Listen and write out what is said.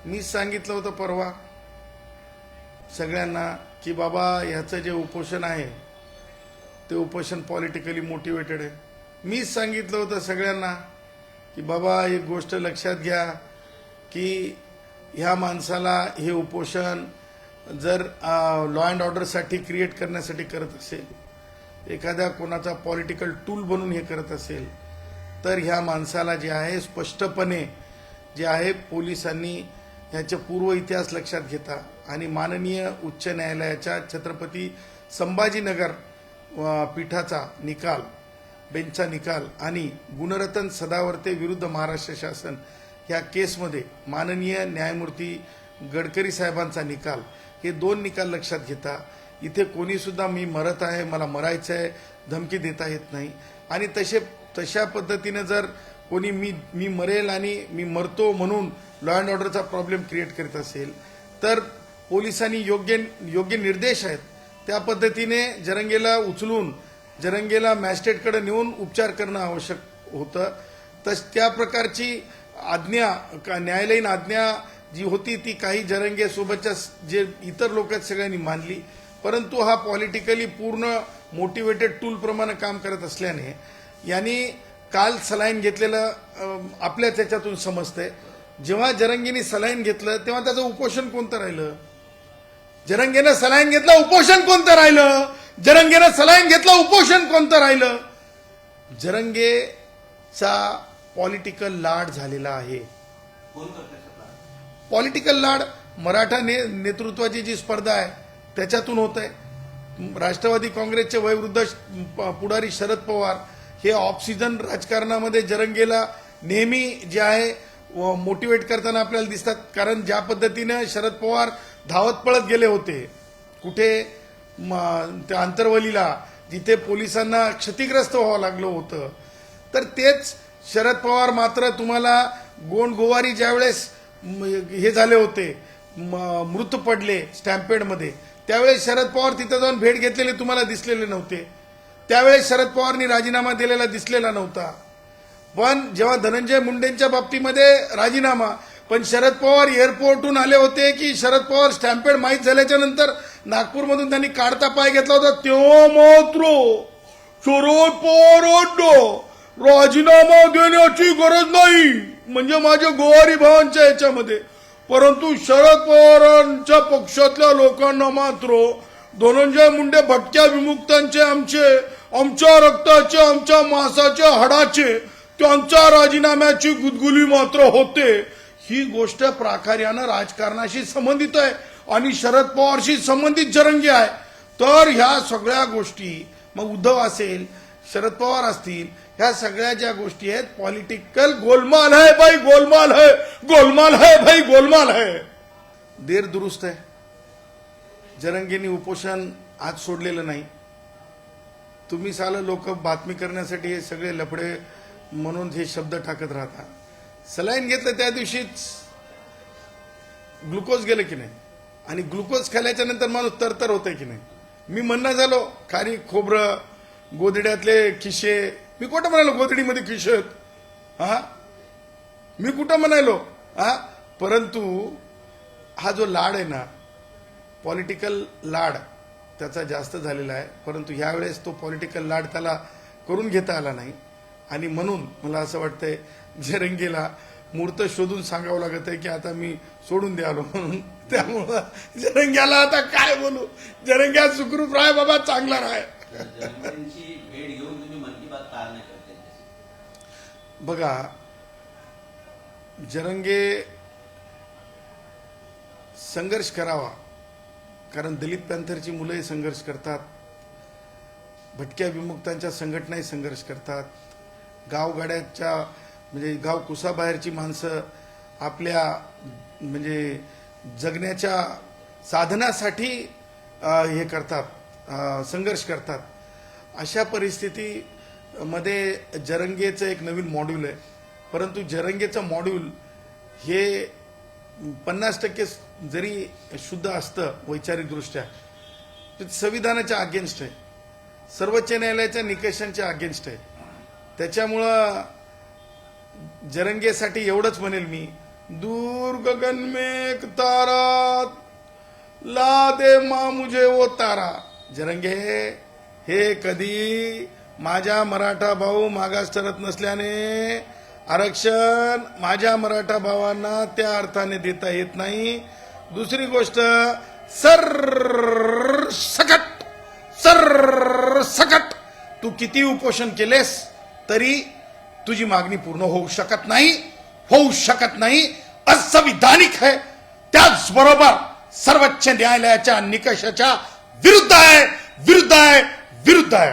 मीच सांगितलं होतं परवा सगळ्यांना की बाबा ह्याचं जे उपोषण आहे ते उपोषण पॉलिटिकली मोटिवेटेड आहे. मीच सांगितलं होतं सगळ्यांना की बाबा एक गोष्ट लक्षात घ्या की ह्या माणसाला हे उपोषण जर लॉ अँड ऑर्डरसाठी क्रिएट करण्यासाठी करत असेल, एखाद्या कोणाचा पॉलिटिकल टूल बनून हे करत असेल, तर ह्या माणसाला जे आहे स्पष्टपणे जे आहे पोलिसांनी ह्याचे पूर्व इतिहास लक्षात घेता आणि माननीय उच्च न्यायालयाच्या छत्रपती संभाजीनगर पीठाचा निकाल, बेंचचा निकाल आणि गुणरत्न सदावर्ते विरुद्ध महाराष्ट्र शासन ह्या केसमध्ये माननीय न्यायमूर्ती गडकरी साहेबांचा निकाल, हे दोन निकाल लक्षात घेता इथे कोणी सुद्धा मी मरत आहे, मला मरायचं आहे धमकी देता येत नाही. आणि तशा पद्धतीने जर कोणी मी मरेल आणि मी मरतो म्हणून लॉ अँड ऑर्डरचा प्रॉब्लेम क्रिएट करीत असेल तर पोलिसांनी योग्य निर्देश आहेत त्या पद्धतीने जरंगेला उचलून जरंगेला मॅजिस्ट्रेटकडे नेऊन उपचार करणं आवश्यक होतं. त्या प्रकारची आज्ञा न्यायालयीन आज्ञा जी होती ती काही जरंगे सोबतच्या जे इतर लोक आहेत सगळ्यांनी मानली, परंतु हा पॉलिटिकली पूर्ण मोटिवेटेड टूल प्रमाणे काम करत असल्याने यांनी काल सलाईन घेतलेलं आपल्या त्याच्यातून समजतंय. जेव्हा जरंगीने सलाईन घेतलं तेव्हा त्याचं उपोषण कोणतं राहिलं? जरंगेनं सलाईन घेतलं, उपोषण कोणतं राहिलं? जरंगेनं सलाईन घेतलं, उपोषण कोणतं राहिलं? जरंगेचा पॉलिटिकल लाड झालेला आहे. पॉलिटिकल लाड मराठा नेतृत्वाची जी स्पर्धा आहे त्याच्यातून होत आहे. राष्ट्रवादी काँग्रेसचे वयोवृद्ध पुढारी शरद पवार हे ऑफ सीझन राजकारणामध्ये जरंगेला नेहमी जे आहे मोटिवेट करताना आपल्याला दिसतात. कारण ज्या पद्धतीने शरद पवार धावत पळत गेले होते कुठे त्या आंतरवलीला जिथे पोलिसांना क्षतिग्रस्त व्हावं लागलं होतं, तर तेच शरद पवार मात्र तुम्हाला गोंडगोवारी ज्यावेळेस हे झाले होते मृत पडले स्टॅम्पेडमध्ये, त्यावेळेस शरद पवार तिथे जाऊन भेट घेतलेले तुम्हाला दिसलेले नव्हते. त्यावेळेस शरद पवारनी राजीनामा दिलेला दिसलेला नव्हता. पण जेव्हा धनंजय मुंडेंच्या बाबतीमध्ये राजीनामा, पण शरद पवार एअरपोर्टहून आले होते की शरद पवार स्टॅम्पेड माहीत झाल्याच्या नंतर नागपूरमधून त्यांनी काढता पाय घेतला होता, तेव्हा मात्र शरद पवारांना राजीनामा देण्याची गरज नाही म्हणजे माझ्या गोवारी भावांच्या याच्यामध्ये, परंतु शरद पवारांच्या पक्षातल्या लोकांना मात्र धनंजय मुंडे भटक्या विमुक्तांचे आमच्या रक्ताचे आमच्या मांसाचे हाडाचे त्यांच्या राजीनाम्याची गुदगुली मात्र होते. ही गोष्ट प्राकार्यानं राजकारणाशी संबंधित आहे आणि शरद पवारशी संबंधित जरंगे आहे. तर ह्या सगळ्या गोष्टी मग उद्धव असेल शरद पवार असतील, ह्या सगळ्या ज्या गोष्टी आहेत पॉलिटिकल गोलमाल है भाई, गोलमाल है, गोलमाल है भाई, गोलमाल है. देर दुरुस्त आहे. जरंगेंनी उपोषण आज सोडलेलं नाही. तुम्ही साला लोक बातमी करण्यासाठी हे सगळे लफडे म्हणून हे शब्द टाकत राहता. सलाईन घेतलं त्या दिवशीच ग्लुकोज गेलं की नाही, आणि ग्लुकोज खाल्ल्याच्या नंतर माणूस तरतर होतंय की नाही. मी म्हणणं झालो खारी खोबरं गोधड्यातले खिशे, मी कुठं म्हणालो गोधडीमध्ये खिशे आहेत? हा मी कुठं म्हणालो? परंतु हा जो लाड आहे ना पॉलिटिकल लाड त्याचा जास्त झालेला आहे. परंतु ह्यावेळेस तो पॉलिटिकल लाड त्याला करून घेता आला नाही आणि म्हणून मला असं वाटतंय जरंगेला मूर्त शोधून सांगावं लागत आहे की आता मी सोडून द्यालो म्हणून. त्यामुळं जरंग्याला आता काय बोलू, जरंग्या सुखरूप राह बाबा, चांगला राह. बघा जरंगे संघर्ष करावा, कारण दलित पॅंथरची मुलंही संघर्ष करतात, भटक्या विमुक्तांच्या संघटनाही संघर्ष करतात, गावगाड्याच्या म्हणजे गाव कुसाबाहेरची माणसं आपल्या म्हणजे जगण्याच्या साधनासाठी हे करतात, संघर्ष करतात. अशा परिस्थितीमध्ये जरंगेचं एक नवीन मॉड्यूल आहे. परंतु जरंगेचं मॉड्यूल हे 50% जरी शुद्ध असतं वैचारिकदृष्ट्या, संविधानाच्या अगेन्स्ट आहे, सर्वोच्च न्यायालयाच्या निकषांच्या अगेन्स्ट आहे. त्याच्यामुळं जरंगेसाठी एवढंच म्हणेल मी दूर गगन में एक तारा, ला दे माँ मुझे वो तारा. जरंगे, हे कधी माझ्या मराठा भाऊ मागास ठरत नसल्याने आरक्षण माझ्या मराठा भावांना त्या अर्थाने देता येत नाही. दुसरी गोष्ट, सकट तू किती उपोषण केलेस तरी तुझी मागणी पूर्ण होऊ शकत नाही. असंविधानिक है. त्याचबरोबर सर्वोच्च न्यायालयाच्या निकषाच्या विरुद्ध आहे.